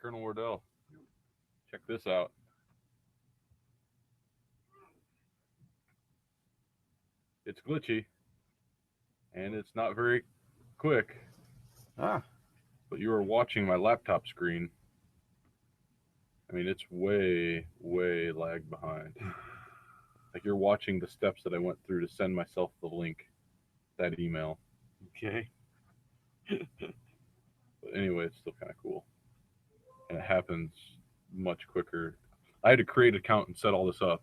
Colonel Wardell. Check this out. It's glitchy, and it's not very quick, Ah, but you are watching my laptop screen. I mean, it's way, way lagged behind. Like you're watching the steps that I went through to send myself the link, that email. okay. But anyway, it's still kind of cool, and it happens much quicker. I had to create an account and set all this up,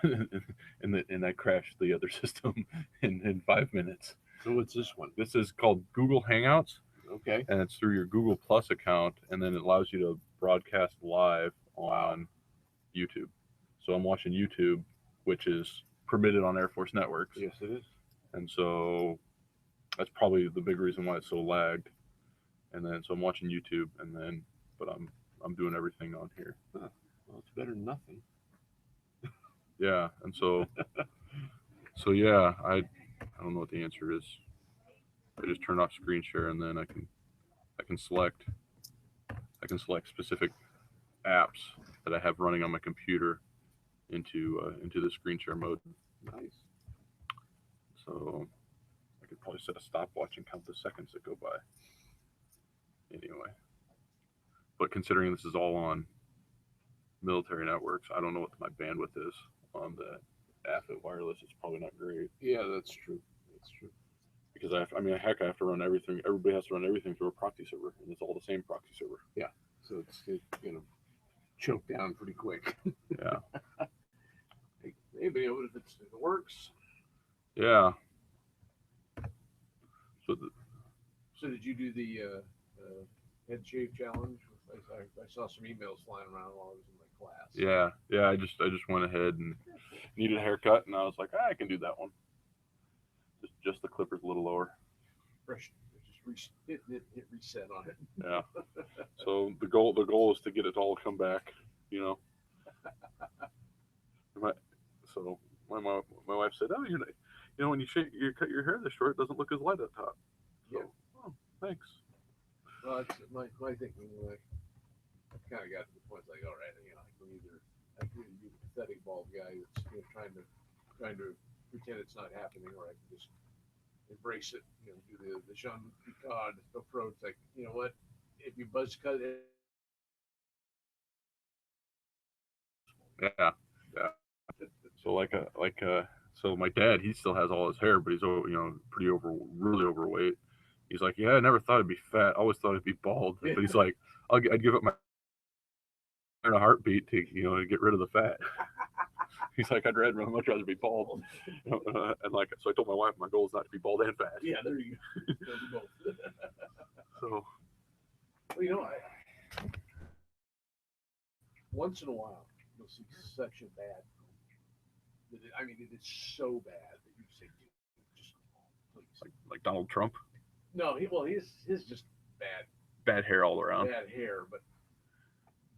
and I crashed the other system in 5 minutes. So what's this one? This is called Google Hangouts, Okay. and it's through your Google Plus account, and then it allows you to broadcast live on YouTube. So I'm watching YouTube, which is permitted on Air Force networks, Yes, it is. and so that's probably the big reason why it's so lagged. And then so I'm watching YouTube, and then but I'm doing everything on here. Huh. Well, it's better than nothing. Yeah, and so yeah, I don't know what the answer is. I just turn off screen share, and then I can select specific apps that I have running on my computer into the screen share mode. Nice. So I could probably set a stopwatch and count the seconds that go by. Anyway, but considering this is all on military networks, I don't know what my bandwidth is on the AFIT wireless. It's probably not great Yeah, that's true. That's true. because I mean, heck, I have to run everything. Everybody has to run everything through a proxy server, and it's all the same proxy server. Yeah. So it's gonna choke down pretty quick. Yeah, Hey, but if it works. yeah. So So did you do the head shave challenge? I saw some emails flying around while I was in my class. yeah. I just went ahead and needed a haircut, and I was like, I can do that one. Just the clippers a little lower. Fresh, just hit reset on it. Yeah. So the goal is to get it to all come back. You know. My, so my wife said, "Oh, when you cut your hair this short, it doesn't look as light up top." So, Yeah. oh, thanks. Well, that's my thinking. Like, I kind of got to the point like, all right, I can either be the pathetic bald guy that's trying to pretend it's not happening, or I can just embrace it. Do the Jean Picard approach. Like, you know what? If you buzz cut it, Yeah, yeah. So so my dad, he still has all his hair, but he's really overweight. He's like, yeah, I never thought it'd be fat. I always thought it'd be bald. But he's like, I'd give up my in a heartbeat to get rid of the fat. He's like, I'd much rather be bald. And like, so I told my wife, my goal is not to be bald and fat. yeah, there you go. So Well, once in a while you'll see such a bad. I mean, it is so bad that you say, dude, just please. like Donald Trump, No, his just bad bad hair all around. bad hair. But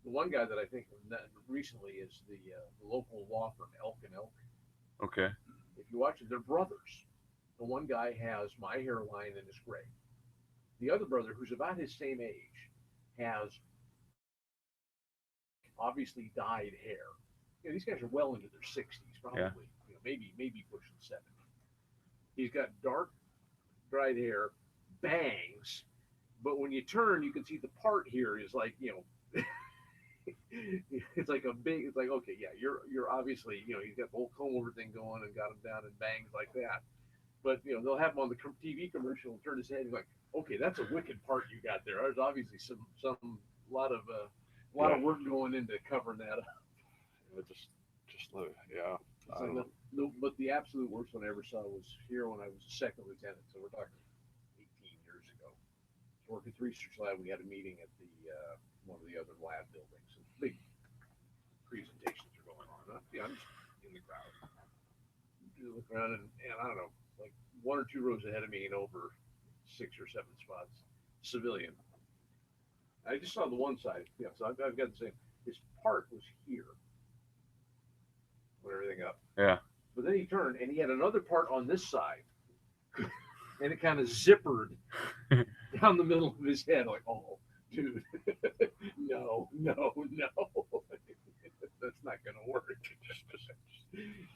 the one guy that I think recently is the local law firm Elk and Elk. Okay. If you watch it, they're brothers. The one guy has my hairline and is gray. The other brother, who's about his same age, has obviously dyed hair. These guys are well into their 60s, probably. Yeah. Maybe pushing 70. He's got dark, dyed hair, bangs, but when you turn, you can see the part here is like it's like it's like, okay, yeah, you're obviously he's got the whole comb over thing going and got him down in bangs like that. But they'll have him on the TV commercial and turn his head and like, okay, that's a wicked part you got there. There's obviously some lot of work going into covering that up. Yeah. But the absolute worst one I ever saw was here when I was a second lieutenant. So we're talking 18 years ago. So working at the research lab, we had a meeting at the one of the other lab buildings. And big presentations are going on. I'm just in the crowd. You look around and I don't know, like one or two rows ahead of me and over 6 or 7 spots, civilian. I just saw the one side. So I've got the same. His part was here. Put everything up. Yeah. But then he turned and he had another part on this side. And it kind of zippered down the middle of his head. Like, oh, dude. No, no, no. That's not gonna work. Just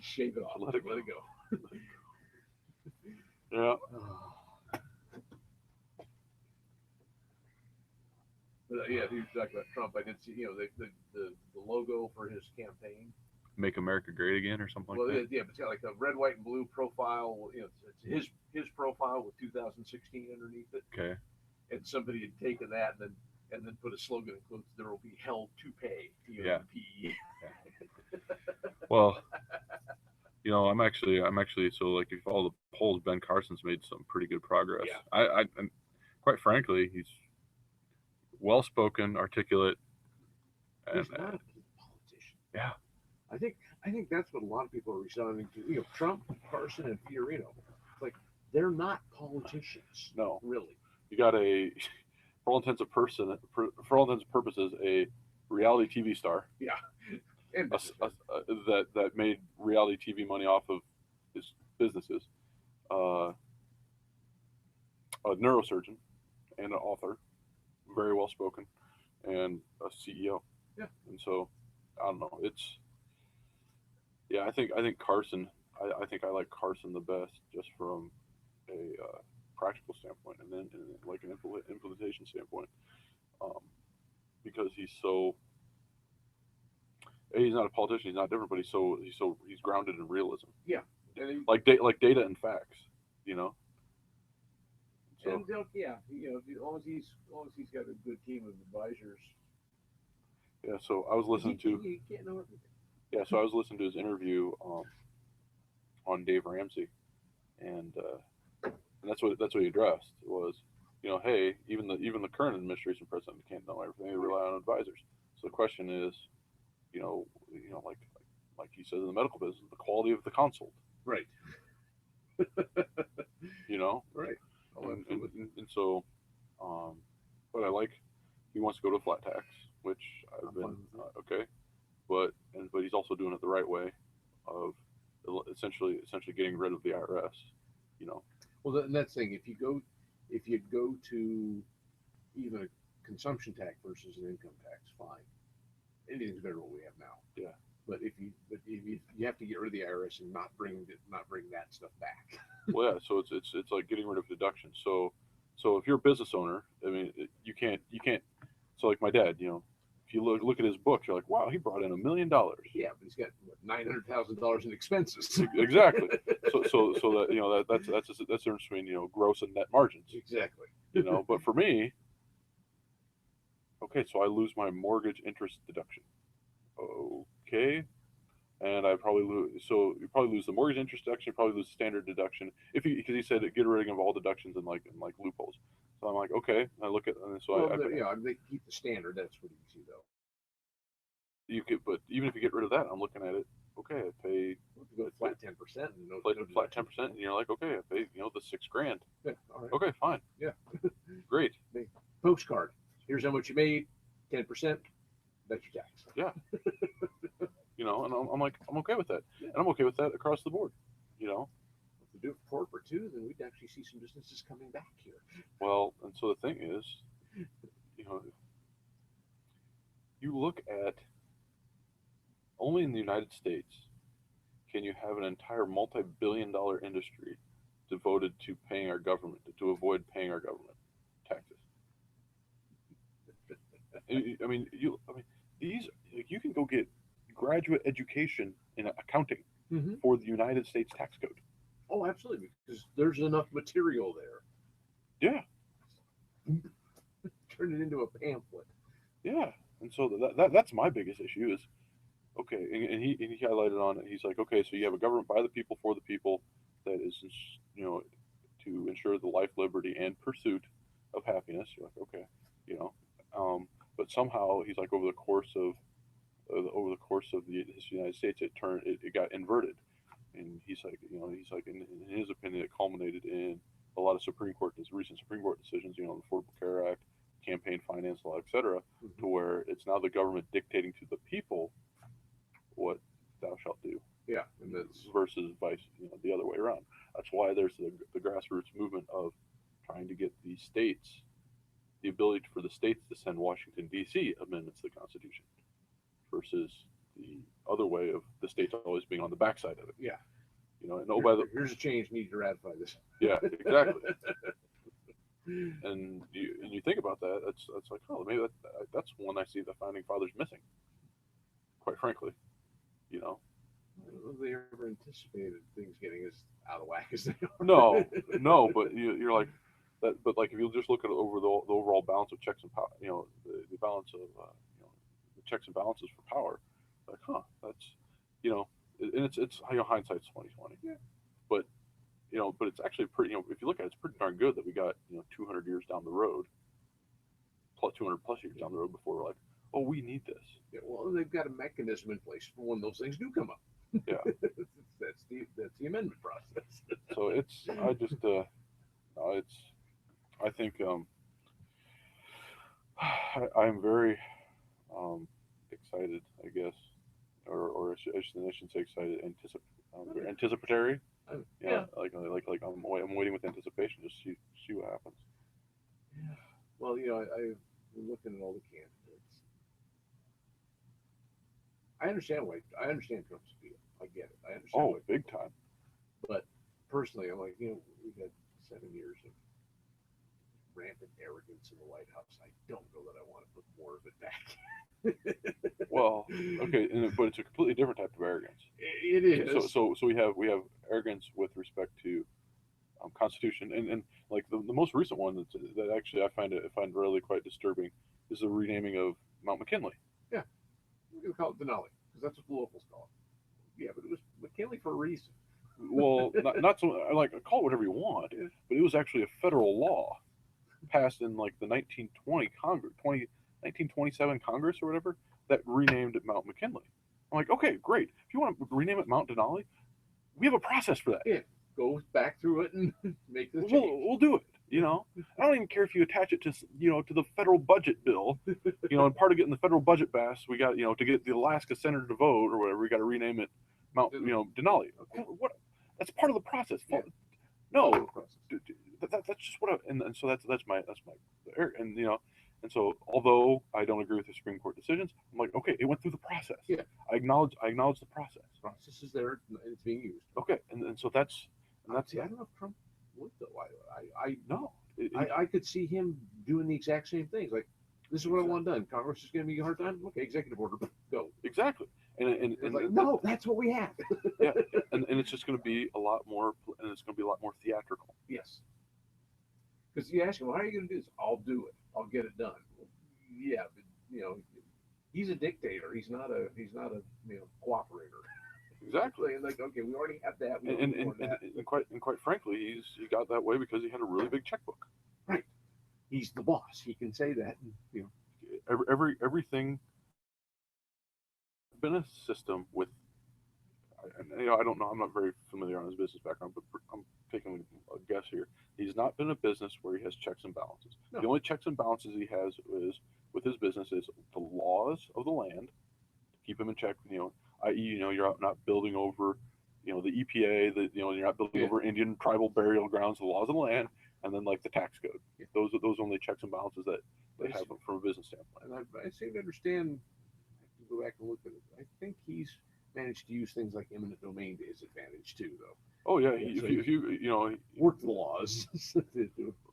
Shave it off. let it Let it go. yeah. But yeah, he was talking about Trump. I did see, the logo for his campaign. Make America great again or something Well, like that. yeah, but it's got like a red, white, and blue profile. It's his profile with 2016 underneath it, Okay. and somebody had taken that and then put a slogan in quotes: "There will be hell to pay." Yeah. P-E. Well, I'm actually so like if you follow the polls, Ben Carson's made some pretty good progress. Yeah. And quite frankly, he's well spoken, articulate, and He's not a politician. yeah, I think that's what a lot of people are responding to. Trump, Carson, and Fiorino. It's like they're not politicians. no, Really. you got for all intents and purposes, a reality TV star Yeah. And that made reality TV money off of his businesses, uh, a neurosurgeon and an author, very well spoken, and a CEO. Yeah. And so, I don't know. Yeah. I think Carson. I think I like Carson the best just from a practical standpoint, and then like an implementation standpoint, um, because he's not a politician. He's not different, but he's grounded in realism, yeah. And like data and facts. You know. So and yeah, as long as he's got a good team of advisors, yeah. So I was listening to you can't know everything. yeah. So I was listening to his interview on Dave Ramsey, and that's what he addressed was, hey, even the current administration president can't know everything. They rely on advisors. So the question is, like he says in the medical business, the quality of the consult. Right. You know, Right. Oh, and so, but I like he wants to go to a flat tax, which I've I'm been fine with that. okay, but he's also doing it the right way of essentially getting rid of the IRS. You know, Well, that's the thing. If you go to even a consumption tax versus an income tax, fine. Anything's better than what we have now. Yeah. But you have to get rid of the IRS and not bring that stuff back. Well, yeah. So it's like getting rid of deductions. So if you're a business owner, I mean, you can't. So like my dad, if you look at his books, you're like, wow, he brought in $1 million. Yeah, but he's got $900,000 in expenses. Exactly. So that's the difference between gross and net margins. Exactly. But for me, okay, so I lose my mortgage interest deduction. Okay, and I probably lose. So you probably lose the mortgage interest deduction. You probably lose the standard deduction because he said get rid of all deductions and like loopholes. So I'm like, okay. I look at and so well, they keep the standard. That's pretty easy though. you could, but even if you get rid of that, I'm looking at it. Okay, I pay go flat 10% and flat 10%, and you're like, okay, I pay the $6,000. Yeah, all right. Okay, fine. Yeah. Great. Postcard. Here's how much you made. 10%. That's your tax. Yeah. And I'm like, I'm okay with that, and I'm okay with that across the board. If we do it for corporate too, then we'd actually see some businesses coming back here. Well, and so the thing is, you look at only in the United States can you have an entire multi-billion-dollar industry devoted to paying our government to avoid paying our government taxes. I mean, these you can go get graduate education in accounting for the United States tax code. Oh, absolutely, because there's enough material there. Yeah. Turn it into a pamphlet. Yeah, and so that's my biggest issue is, okay, and he highlighted on it. He's like, okay, so you have a government by the people for the people that is, to ensure the life, liberty, and pursuit of happiness. You're like, okay, but somehow he's like over the course of the United States, it got inverted, and he's like, in his opinion, it culminated in a lot of recent Supreme Court decisions, the Affordable Care Act, campaign finance law, etc., to where it's now the government dictating to the people what thou shalt do. Yeah, and that's versus the other way around. That's why there's the grassroots movement of trying to get the states, the ability for the states to send Washington D.C. amendments to the Constitution, versus the other way of the states always being on the backside of it. Yeah. You know, and oh, by the Here's a change. Need to ratify this. yeah, exactly. And you think about that, that's like, oh, maybe that's one I see the founding fathers missing. Quite frankly, you know. Have they ever anticipated things getting as out of whack as they are? No, but you're like that. But like if you just look at over the overall balance of checks and power, you know, the balance of the checks and balances for power, like, that's, you know, and it's hindsight's 2020. Yeah. But but it's actually pretty. If you look at it, it's pretty darn good that we got 200 years down the road, plus 200 plus years down the road before we're like, oh, we need this. Yeah, well, they've got a mechanism in place for when those things do come up. Yeah. that's the amendment process. So I think I'm very excited, I guess, or I shouldn't say excited, anticipatory. Yeah. Like I'm waiting with anticipation to see what happens. Yeah. Well, I'm looking at all the candidates. I understand Trump's appeal. I get it. I understand. Oh, big time. But personally, I'm like, we've had 7 years of rampant arrogance in the White House. I don't know that I want to put more of it back. Well, okay, but it's a completely different type of arrogance. It is. So we have arrogance with respect to Constitution, and like the most recent one that actually I find really quite disturbing is the renaming of Mount McKinley. Yeah, we're gonna call it Denali because that's what the locals call it. Yeah, but it was McKinley for a reason. Well, not so like call it whatever you want, but it was actually a federal law passed in like the 1927 Congress or whatever that renamed it Mount McKinley. I'm like, okay, great. If you want to rename it Mount Denali, we have a process for that. Yeah, go back through it and make the change. We'll do it. I don't even care if you attach it to to the federal budget bill. And part of getting the federal budget passed, we got to get the Alaska senator to vote or whatever. We got to rename it Mount Denali. Okay. What? That's part of the process. Yeah. No, that's just what. And so that's my and so although I don't agree with the Supreme Court decisions, I'm like, okay, it went through the process. Yeah, I acknowledge the process. The process is there and it's being used. Okay, and so that's. I don't know if Trump would though. No. I could see him doing the exact same things. Like, this is what I want done. Congress is giving me a hard time. Okay, executive order, go. Exactly. And like, no, that's what we have. Yeah, and it's just going to be a lot more, and it's going to be a lot more theatrical. Yes. Because you ask him, well, how are you going to do this? I'll do it. I'll get it done. Well, yeah, but he's a dictator. He's not a cooperator. Exactly. And like, okay, we already have that. And quite frankly, he got that way because he had a really big checkbook. Right. He's the boss. He can say that. Everything. Been a system with. I don't know. I'm not very familiar on his business background, but I'm taking a guess here. He's not been a business where he has checks and balances. No. The only checks and balances he has is with his business is the laws of the land to keep him in check. I.e., you're not building over, the EPA. You're not building over Indian tribal burial grounds. The laws of the land, and then like the tax code. Yeah. Those are those only checks and balances that they have from a business standpoint. And I seem to understand. I have to go back and look at it. I think he's managed to use things like eminent domain to his advantage too, though. Oh yeah, if you work the laws.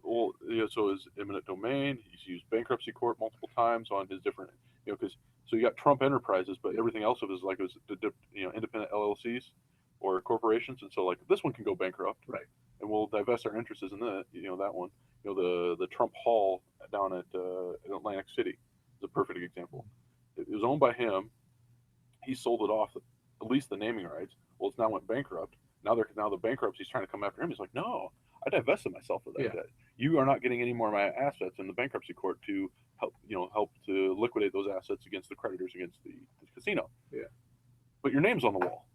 Well, so his eminent domain. He's used bankruptcy court multiple times on his different, because so you got Trump Enterprises, but everything else of it is like independent LLCs or corporations, and so like this one can go bankrupt, right? And we'll divest our interests in that that one. The Trump Hall down at in Atlantic City is a perfect example. It was owned by him. He sold it off, at least the naming rights. Well, it's now went bankrupt. Now the bankruptcy's trying to come after him. He's like, no, I divested myself of that. Yeah. You are not getting any more of my assets in the bankruptcy court to help to liquidate those assets against the creditors against the casino. Yeah. But your name's on the wall.